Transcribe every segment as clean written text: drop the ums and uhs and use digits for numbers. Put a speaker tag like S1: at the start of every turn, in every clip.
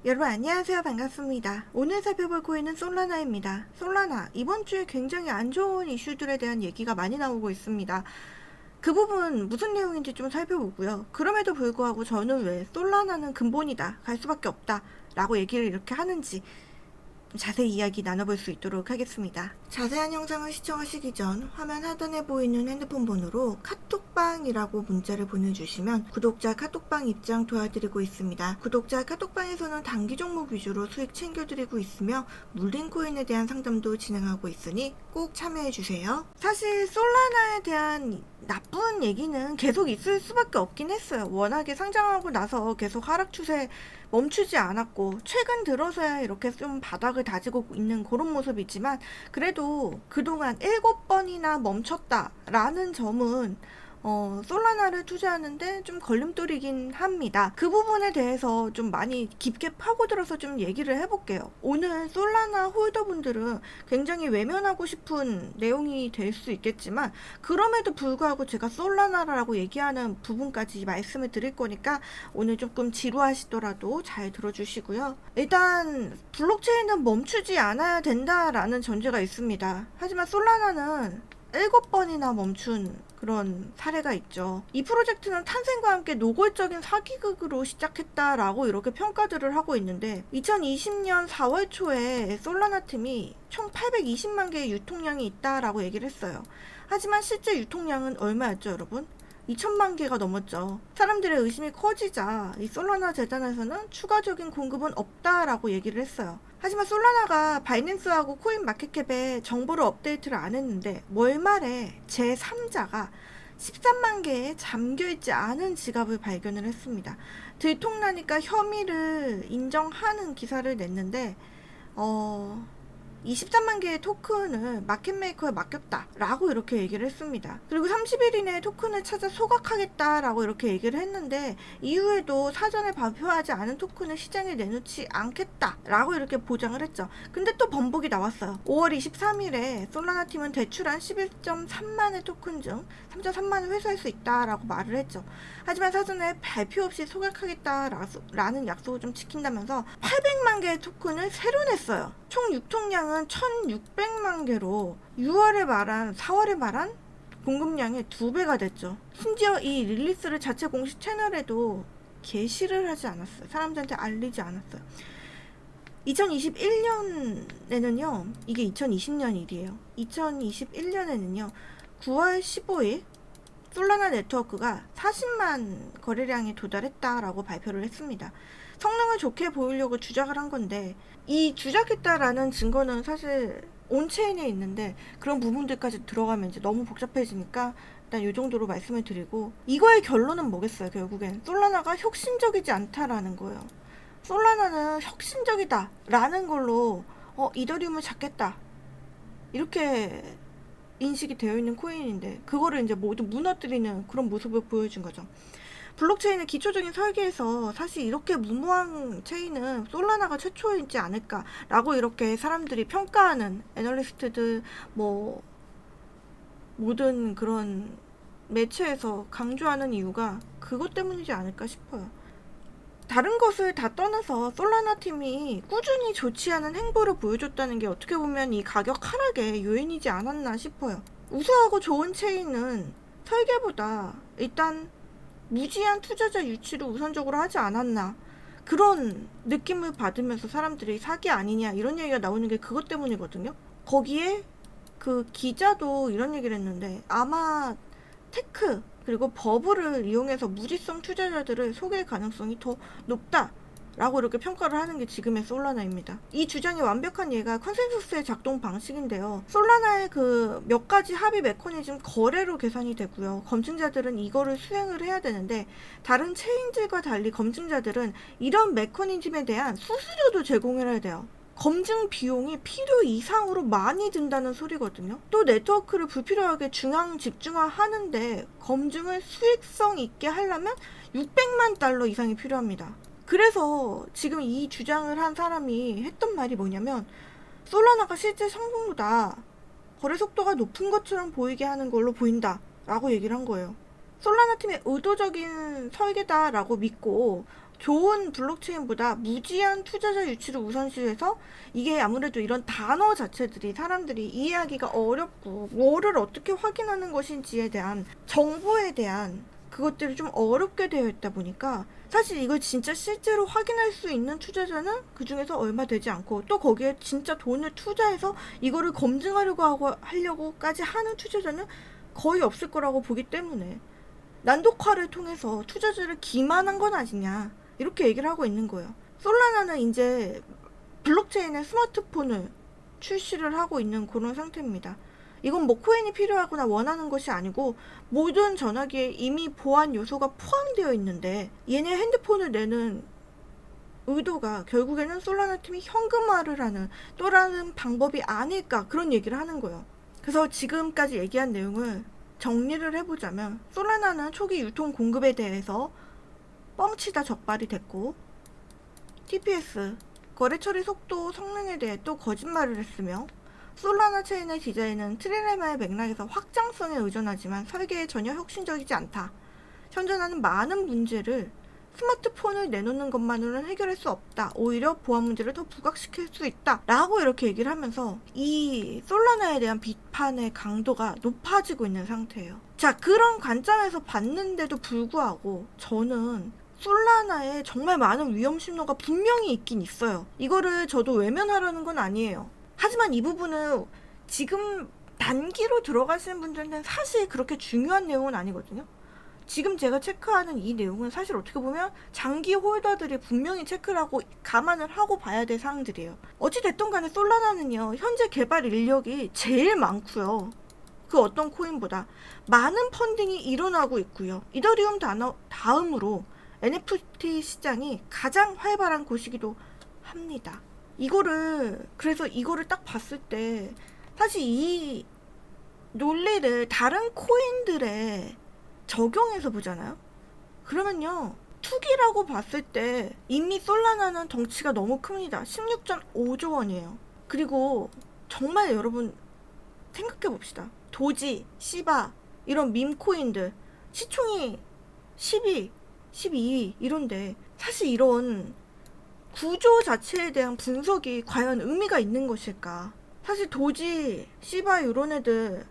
S1: 여러분 안녕하세요. 반갑습니다. 오늘 살펴볼 코인은 솔라나입니다. 솔라나, 이번 주에 굉장히 안 좋은 이슈들에 대한 얘기가 많이 나오고 있습니다. 그 부분 무슨 내용인지 좀 살펴보고요. 그럼에도 불구하고 저는 왜 솔라나는 근본이다, 갈 수밖에 없다 라고 얘기를 이렇게 하는지 자세히 이야기 나눠볼 수 있도록 하겠습니다. 자세한 영상을 시청하시기 전 화면 하단에 보이는 핸드폰 번호로 카톡방이라고 문자를 보내주시면 구독자 카톡방 입장 도와드리고 있습니다. 구독자 카톡방에서는 단기 종목 위주로 수익 챙겨드리고 있으며 물린코인에 대한 상담도 진행하고 있으니 꼭 참여해주세요. 사실 솔라나에 대한 나쁜 얘기는 계속 있을 수밖에 없긴 했어요. 워낙에 상장하고 나서 계속 하락 추세 멈추지 않았고 최근 들어서야 이렇게 좀 바닥을 다지고 있는 그런 모습이지만 그래도 그동안 7번이나 멈췄다라는 점은 솔라나를 투자하는데 좀 걸림돌이긴 합니다. 그 부분에 대해서 좀 많이 깊게 파고들어서 좀 얘기를 해볼게요. 오늘 솔라나 홀더분들은 굉장히 외면하고 싶은 내용이 될 수 있겠지만 그럼에도 불구하고 제가 솔라나라고 얘기하는 부분까지 말씀을 드릴 거니까 오늘 조금 지루하시더라도 잘 들어주시고요. 일단 블록체인은 멈추지 않아야 된다라는 전제가 있습니다. 하지만 솔라나는 7번이나 멈춘 그런 사례가 있죠. 이 프로젝트는 탄생과 함께 노골적인 사기극으로 시작했다라고 이렇게 평가들을 하고 있는데 2020년 4월 초에 솔라나 팀이 총 820만 개의 유통량이 있다라고 얘기를 했어요. 하지만 실제 유통량은 얼마였죠, 여러분? 2천만 개가 넘었죠. 사람들의 의심이 커지자 이 솔라나 재단에서는 추가적인 공급은 없다라고 얘기를 했어요. 하지만 솔라나가 바이낸스하고 코인마켓캡에 정보를 업데이트를 안 했는데 월말에 제3자가 13만 개의 잠겨있지 않은 지갑을 발견을 했습니다. 들통나니까 혐의를 인정하는 기사를 냈는데 23만 개의 토큰을 마켓메이커에 맡겼다 라고 이렇게 얘기를 했습니다. 그리고 30일 이내에 토큰을 찾아 소각하겠다 라고 이렇게 얘기를 했는데 이후에도 사전에 발표하지 않은 토큰을 시장에 내놓지 않겠다 라고 이렇게 보장을 했죠. 근데 또 번복이 나왔어요. 5월 23일에 솔라나 팀은 대출한 11.3만의 토큰 중 3.3만을 회수할 수 있다 라고 말을 했죠. 하지만 사전에 발표 없이 소각하겠다 라는 약속을 좀 지킨다면서 800만 개의 토큰을 새로 냈어요. 총 유통량은 1600만 개로 4월에 말한 공급량의 2배가 됐죠. 심지어 이 릴리스를 자체 공식 채널에도 게시를 하지 않았어요. 사람들한테 알리지 않았어요. 2021년에는요, 이게 2020년 일이에요. 2021년에는요, 9월 15일 솔라나 네트워크가 40만 거래량에 도달했다라고 발표를 했습니다. 성능을 좋게 보이려고 주작을 한 건데 이 주작했다라는 증거는 사실 온체인에 있는데 그런 부분들까지 들어가면 이제 너무 복잡해지니까 일단 이 정도로 말씀을 드리고 이거의 결론은 뭐겠어요. 결국엔 솔라나가 혁신적이지 않다라는 거예요. 솔라나는 혁신적이다 라는 걸로 이더리움을 잡겠다 이렇게 인식이 되어 있는 코인인데 그거를 이제 모두 무너뜨리는 그런 모습을 보여준 거죠. 블록체인의 기초적인 설계에서 사실 이렇게 무모한 체인은 솔라나가 최초이지 않을까라고 이렇게 사람들이 평가하는 애널리스트들 모든 그런 매체에서 강조하는 이유가 그것 때문이지 않을까 싶어요. 다른 것을 다 떠나서 솔라나 팀이 꾸준히 좋지 않은 행보를 보여줬다는 게 어떻게 보면 이 가격 하락의 요인이지 않았나 싶어요. 우수하고 좋은 체인은 설계보다 일단 무지한 투자자 유치를 우선적으로 하지 않았나 그런 느낌을 받으면서 사람들이 사기 아니냐 이런 얘기가 나오는 게 그것 때문이거든요. 거기에 그 기자도 이런 얘기를 했는데 아마 테크 그리고 버블을 이용해서 무지성 투자자들을 속일 가능성이 더 높다 라고 이렇게 평가를 하는 게 지금의 솔라나입니다. 이 주장의 완벽한 예가 컨센서스의 작동 방식인데요. 솔라나의 그 몇 가지 합의 메커니즘 거래로 계산이 되고요. 검증자들은 이거를 수행을 해야 되는데 다른 체인들과 달리 검증자들은 이런 메커니즘에 대한 수수료도 제공을 해야 돼요. 검증 비용이 필요 이상으로 많이 든다는 소리거든요. 또 네트워크를 불필요하게 중앙 집중화 하는데 검증을 수익성 있게 하려면 600만 달러 이상이 필요합니다. 그래서 지금 이 주장을 한 사람이 했던 말이 뭐냐면 솔라나가 실제 성공보다 거래 속도가 높은 것처럼 보이게 하는 걸로 보인다 라고 얘기를 한 거예요. 솔라나 팀의 의도적인 설계다라고 믿고 좋은 블록체인보다 무지한 투자자 유치를 우선시해서 이게 아무래도 이런 단어 자체들이 사람들이 이해하기가 어렵고 뭐를 어떻게 확인하는 것인지에 대한 정보에 대한 그것들이 좀 어렵게 되어 있다 보니까 사실 이걸 진짜 실제로 확인할 수 있는 투자자는 그 중에서 얼마 되지 않고 또 거기에 진짜 돈을 투자해서 이거를 검증하려고 하려고까지 하는 투자자는 거의 없을 거라고 보기 때문에 난독화를 통해서 투자자를 기만한 건 아니냐 이렇게 얘기를 하고 있는 거예요. 솔라나는 이제 블록체인의 스마트폰을 출시를 하고 있는 그런 상태입니다. 이건 뭐 코인이 필요하거나 원하는 것이 아니고 모든 전화기에 이미 보안 요소가 포함되어 있는데 얘네 핸드폰을 내는 의도가 결국에는 솔라나 팀이 현금화를 하는 또 다른 방법이 아닐까 그런 얘기를 하는 거예요. 그래서 지금까지 얘기한 내용을 정리를 해보자면 솔라나는 초기 유통 공급에 대해서 뻥치다 적발이 됐고 TPS 거래 처리 속도 성능에 대해 또 거짓말을 했으며 솔라나 체인의 디자인은 트릴레마의 맥락에서 확장성에 의존하지만 설계에 전혀 혁신적이지 않다. 현존하는 많은 문제를 스마트폰을 내놓는 것만으로는 해결할 수 없다. 오히려 보안 문제를 더 부각시킬 수 있다. 라고 이렇게 얘기를 하면서 이 솔라나에 대한 비판의 강도가 높아지고 있는 상태예요. 자, 그런 관점에서 봤는데도 불구하고 저는 솔라나에 정말 많은 위험 신호가 분명히 있긴 있어요. 이거를 저도 외면하려는 건 아니에요. 하지만 이 부분은 지금 단기로 들어가시는 분들한테는 사실 그렇게 중요한 내용은 아니거든요. 지금 제가 체크하는 이 내용은 사실 어떻게 보면 장기 홀더들이 분명히 체크를 하고 감안을 하고 봐야 될 사항들이에요. 어찌됐든 간에 솔라나는요, 현재 개발 인력이 제일 많고요. 그 어떤 코인보다 많은 펀딩이 일어나고 있고요. 이더리움 다음으로 NFT 시장이 가장 활발한 곳이기도 합니다. 그래서 이거를 딱 봤을 때 사실 이 논리를 다른 코인들에 적용해서 보잖아요. 그러면요, 투기라고 봤을 때 이미 솔라나는 덩치가 너무 큽니다. 16.5조 원이에요. 그리고 정말 여러분 생각해 봅시다. 도지, 시바 이런 밈코인들 시총이 10위, 12위 이런데 사실 이런 구조 자체에 대한 분석이 과연 의미가 있는 것일까? 사실 도지, 시바 이런 애들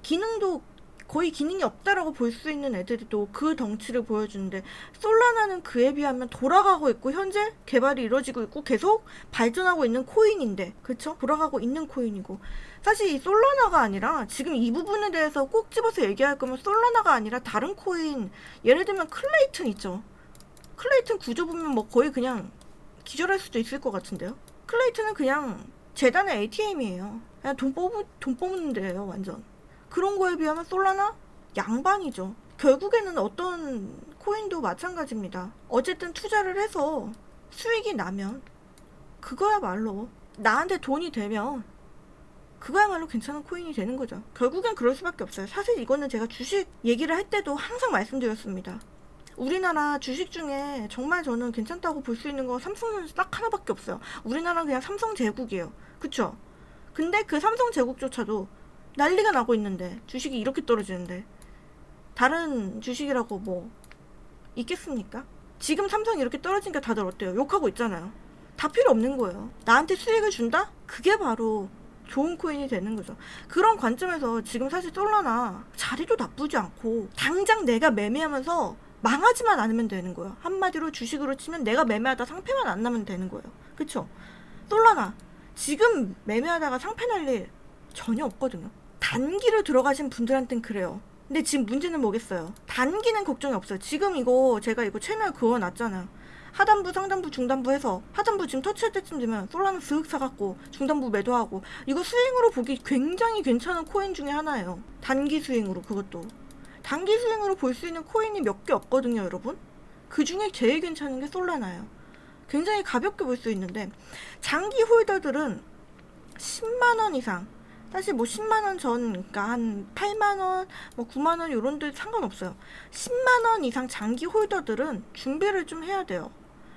S1: 기능도 거의 기능이 없다라고 볼 수 있는 애들도 그 덩치를 보여주는데 솔라나는 그에 비하면 돌아가고 있고 현재 개발이 이루어지고 있고 계속 발전하고 있는 코인인데, 그쵸? 돌아가고 있는 코인이고 사실 이 솔라나가 아니라 지금 이 부분에 대해서 꼭 집어서 얘기할 거면 솔라나가 아니라 다른 코인, 예를 들면 클레이튼 있죠. 클레이튼 구조 보면 뭐 거의 그냥 기절할 수도 있을 것 같은데요. 클레이튼은 그냥 재단의 ATM이에요. 그냥 돈 뽑는 데예요, 완전. 그런 거에 비하면 솔라나 양반이죠. 결국에는 어떤 코인도 마찬가지입니다. 어쨌든 투자를 해서 수익이 나면 그거야말로 나한테 돈이 되면 그거야말로 괜찮은 코인이 되는 거죠. 결국엔 그럴 수밖에 없어요. 사실 이거는 제가 주식 얘기를 할 때도 항상 말씀드렸습니다. 우리나라 주식 중에 정말 저는 괜찮다고 볼 수 있는 거 삼성은 딱 하나밖에 없어요. 우리나라는 그냥 삼성 제국이에요. 그쵸? 근데 그 삼성 제국조차도 난리가 나고 있는데 주식이 이렇게 떨어지는데 다른 주식이라고 뭐 있겠습니까? 지금 삼성이 이렇게 떨어지니까 다들 어때요? 욕하고 있잖아요. 다 필요 없는 거예요. 나한테 수익을 준다? 그게 바로 좋은 코인이 되는 거죠. 그런 관점에서 지금 사실 솔라나 자리도 나쁘지 않고 당장 내가 매매하면서 망하지만 않으면 되는 거예요. 한마디로 주식으로 치면 내가 매매하다 상패만 안 나면 되는 거예요. 그쵸? 솔라나 지금 매매하다가 상패 날 일 전혀 없거든요. 단기로 들어가신 분들한텐 그래요. 근데 지금 문제는 뭐겠어요? 단기는 걱정이 없어요. 지금 제가 이거 채널 그어놨잖아요. 하단부, 상단부, 중단부 해서 하단부 지금 터치할 때쯤 되면 솔라나 슥 사갖고 중단부 매도하고 이거 스윙으로 보기 굉장히 괜찮은 코인 중에 하나예요. 단기 스윙으로 그것도. 단기 스윙으로 볼 수 있는 코인이 몇 개 없거든요, 여러분. 그 중에 제일 괜찮은 게 솔라나예요. 굉장히 가볍게 볼 수 있는데 장기 홀더들은 10만원 이상, 사실 뭐 10만원 전, 그러니까 한 8만원, 뭐 9만원 요런 데 상관없어요. 10만원 이상 장기 홀더들은 준비를 좀 해야 돼요.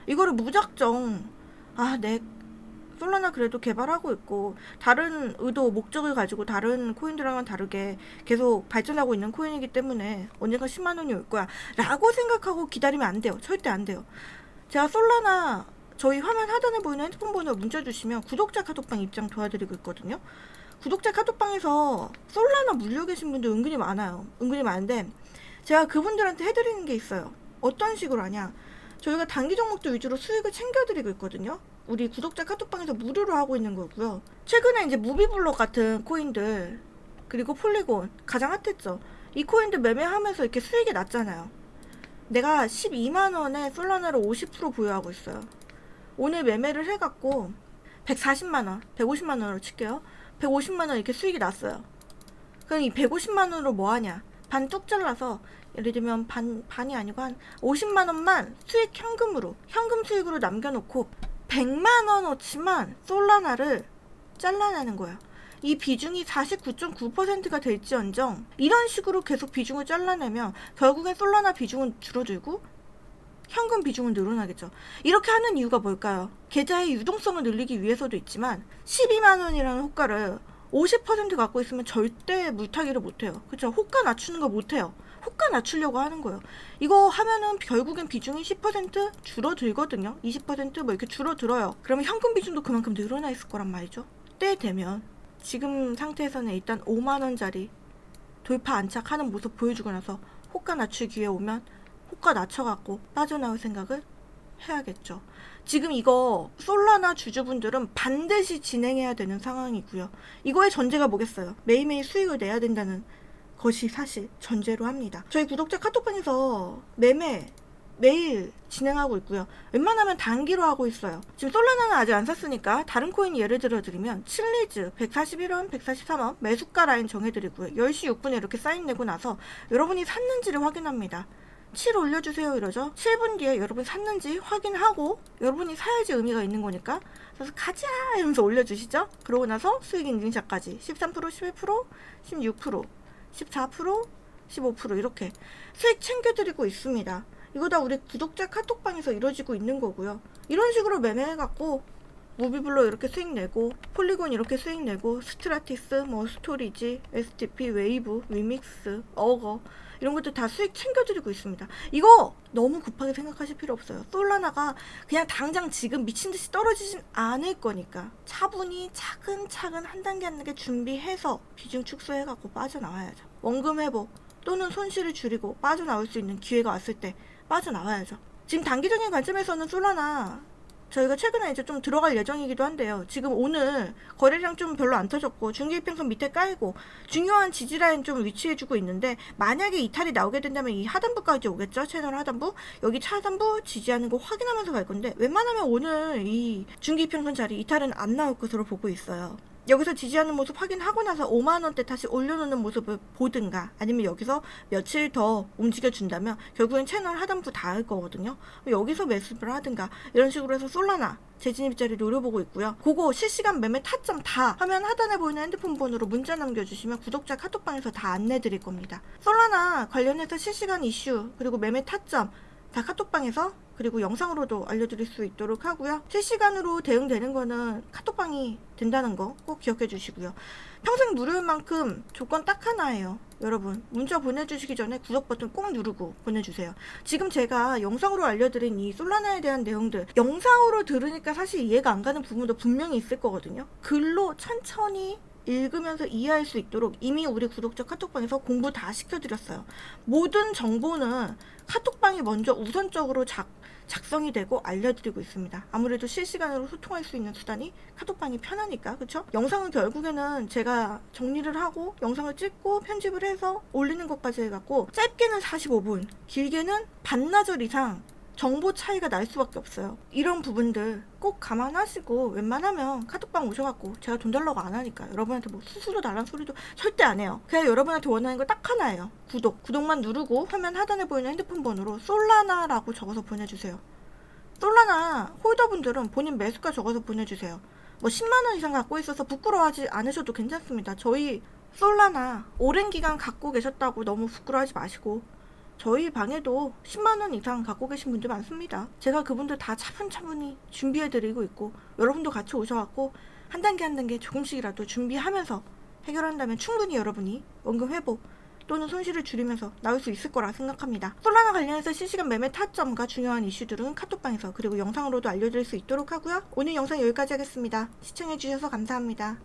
S1: 이거를 무작정 내 솔라나 그래도 개발하고 있고 다른 의도, 목적을 가지고 다른 코인들랑은 다르게 계속 발전하고 있는 코인이기 때문에 언젠가 10만원이 올 거야 라고 생각하고 기다리면 안 돼요. 절대 안 돼요. 제가 솔라나 저희 화면 하단에 보이는 핸드폰 번호로 문자 주시면 구독자 카톡방 입장 도와드리고 있거든요. 구독자 카톡방에서 솔라나 물려 계신 분들 은근히 많아요. 은근히 많은데 제가 그분들한테 해드리는 게 있어요. 어떤 식으로 하냐, 저희가 단기 종목들 위주로 수익을 챙겨드리고 있거든요. 우리 구독자 카톡방에서 무료로 하고 있는 거고요. 최근에 이제 무비블록 같은 코인들, 그리고 폴리곤 가장 핫했죠. 이 코인들 매매하면서 이렇게 수익이 났잖아요. 내가 12만원에 솔라나를 50% 보유하고 있어요. 오늘 매매를 해갖고 140만원, 150만원으로 칠게요. 150만원 이렇게 수익이 났어요. 그럼 이 150만원으로 뭐 하냐, 반 뚝 잘라서 예를 들면 반이 아니고 한 50만원만 수익 현금 수익으로 남겨놓고 100만원어치만 솔라나를 잘라내는 거야. 이 비중이 49.9%가 될지언정 이런 식으로 계속 비중을 잘라내면 결국엔 솔라나 비중은 줄어들고 현금 비중은 늘어나겠죠. 이렇게 하는 이유가 뭘까요? 계좌의 유동성을 늘리기 위해서도 있지만 12만원이라는 호가를 50% 갖고 있으면 절대 물타기를 못해요. 그쵸? 호가 낮추는 거 못해요. 호가 낮추려고 하는 거예요. 이거 하면은 결국엔 비중이 10% 줄어들거든요. 20% 뭐 이렇게 줄어들어요. 그러면 현금 비중도 그만큼 늘어나 있을 거란 말이죠. 때 되면 지금 상태에서는 일단 5만원짜리 돌파 안착하는 모습 보여주고 나서 호가 낮추기 위해 오면 호가 낮춰갖고 빠져나올 생각을 해야겠죠. 지금 이거 솔라나 주주분들은 반드시 진행해야 되는 상황이고요. 이거의 전제가 뭐겠어요? 매일매일 수익을 내야 된다는 것이 사실 전제로 합니다. 저희 구독자 카톡방에서 매매 매일 진행하고 있고요. 웬만하면 단기로 하고 있어요. 지금 솔라나는 아직 안 샀으니까 다른 코인 예를 들어 드리면 칠리즈 141원, 143원 매수가 라인 정해드리고요. 10시 6분에 이렇게 사인 내고 나서 여러분이 샀는지를 확인합니다. 7 올려주세요 이러죠. 7분 뒤에 여러분이 샀는지 확인하고 여러분이 사야지 의미가 있는 거니까, 그래서 가자 이러면서 올려주시죠. 그러고 나서 수익 인증샷까지 13%, 11%, 16%, 14%, 15% 이렇게 수익 챙겨드리고 있습니다. 이거 다 우리 구독자 카톡방에서 이루어지고 있는 거고요. 이런 식으로 매매해갖고 무비블로 이렇게 수익 내고, 폴리곤 이렇게 수익 내고, 스트라티스, 뭐 스토리지, STP, 웨이브, 위믹스, 어거 이런 것들 다 수익 챙겨드리고 있습니다. 이거 너무 급하게 생각하실 필요 없어요. 솔라나가 그냥 당장 지금 미친듯이 떨어지진 않을 거니까 차분히 차근차근 한 단계 한 단계 준비해서 비중 축소해갖고 빠져나와야죠. 원금 회복 또는 손실을 줄이고 빠져나올 수 있는 기회가 왔을 때 빠져나와야죠. 지금 단기적인 관점에서는 솔라나 저희가 최근에 이제 좀 들어갈 예정이기도 한데요. 지금 오늘 거래량 좀 별로 안 터졌고 중기이평선 밑에 까이고 중요한 지지라인 좀 위치해주고 있는데, 만약에 이탈이 나오게 된다면 이 하단부까지 오겠죠. 채널 하단부, 여기 차단부 지지하는 거 확인하면서 갈 건데 웬만하면 오늘 이 중기이평선 자리 이탈은 안 나올 것으로 보고 있어요. 여기서 지지하는 모습 확인하고 나서 5만원대 다시 올려놓는 모습을 보든가, 아니면 여기서 며칠 더 움직여준다면 결국엔 채널 하단부 닿을 거거든요. 여기서 매수를 하든가 이런 식으로 해서 솔라나 재진입자리 노려보고 있고요. 그거 실시간 매매 타점 다 화면 하단에 보이는 핸드폰 번호로 문자 남겨주시면 구독자 카톡방에서 다 안내드릴 겁니다. 솔라나 관련해서 실시간 이슈 그리고 매매 타점 다 카톡방에서 그리고 영상으로도 알려드릴 수 있도록 하고요. 실시간으로 대응되는 거는 카톡방이 된다는 거 꼭 기억해 주시고요. 평생 무료인 만큼 조건 딱 하나예요. 여러분 문자 보내주시기 전에 구독 버튼 꼭 누르고 보내주세요. 지금 제가 영상으로 알려드린 이 솔라나에 대한 내용들 영상으로 들으니까 사실 이해가 안 가는 부분도 분명히 있을 거거든요. 글로 천천히 읽으면서 이해할 수 있도록 이미 우리 구독자 카톡방에서 공부 다 시켜드렸어요. 모든 정보는 카톡방이 먼저 우선적으로 작성이 되고 알려드리고 있습니다. 아무래도 실시간으로 소통할 수 있는 수단이 카톡방이 편하니까, 그쵸? 영상은 결국에는 제가 정리를 하고 영상을 찍고 편집을 해서 올리는 것까지 해갖고 짧게는 45분, 길게는 반나절 이상 정보 차이가 날 수밖에 없어요. 이런 부분들 꼭 감안하시고 웬만하면 카톡방 오셔갖고 제가 돈 달라고 안 하니까 여러분한테 뭐 수수료 달라는 소리도 절대 안 해요. 그냥 여러분한테 원하는 거 딱 하나예요. 구독만 누르고 화면 하단에 보이는 핸드폰 번호로 솔라나라고 적어서 보내주세요. 솔라나 홀더분들은 본인 매수가 적어서 보내주세요. 뭐 10만원 이상 갖고 있어서 부끄러워하지 않으셔도 괜찮습니다. 저희 솔라나 오랜 기간 갖고 계셨다고 너무 부끄러워하지 마시고, 저희 방에도 10만원 이상 갖고 계신 분들 많습니다. 제가 그분들 다 차분차분히 준비해드리고 있고, 여러분도 같이 오셔갖고 한 단계 한 단계 조금씩이라도 준비하면서 해결한다면 충분히 여러분이 원금 회복 또는 손실을 줄이면서 나올 수 있을 거라 생각합니다. 솔라나 관련해서 실시간 매매 타점과 중요한 이슈들은 카톡방에서 그리고 영상으로도 알려드릴 수 있도록 하고요. 오늘 영상 여기까지 하겠습니다. 시청해주셔서 감사합니다.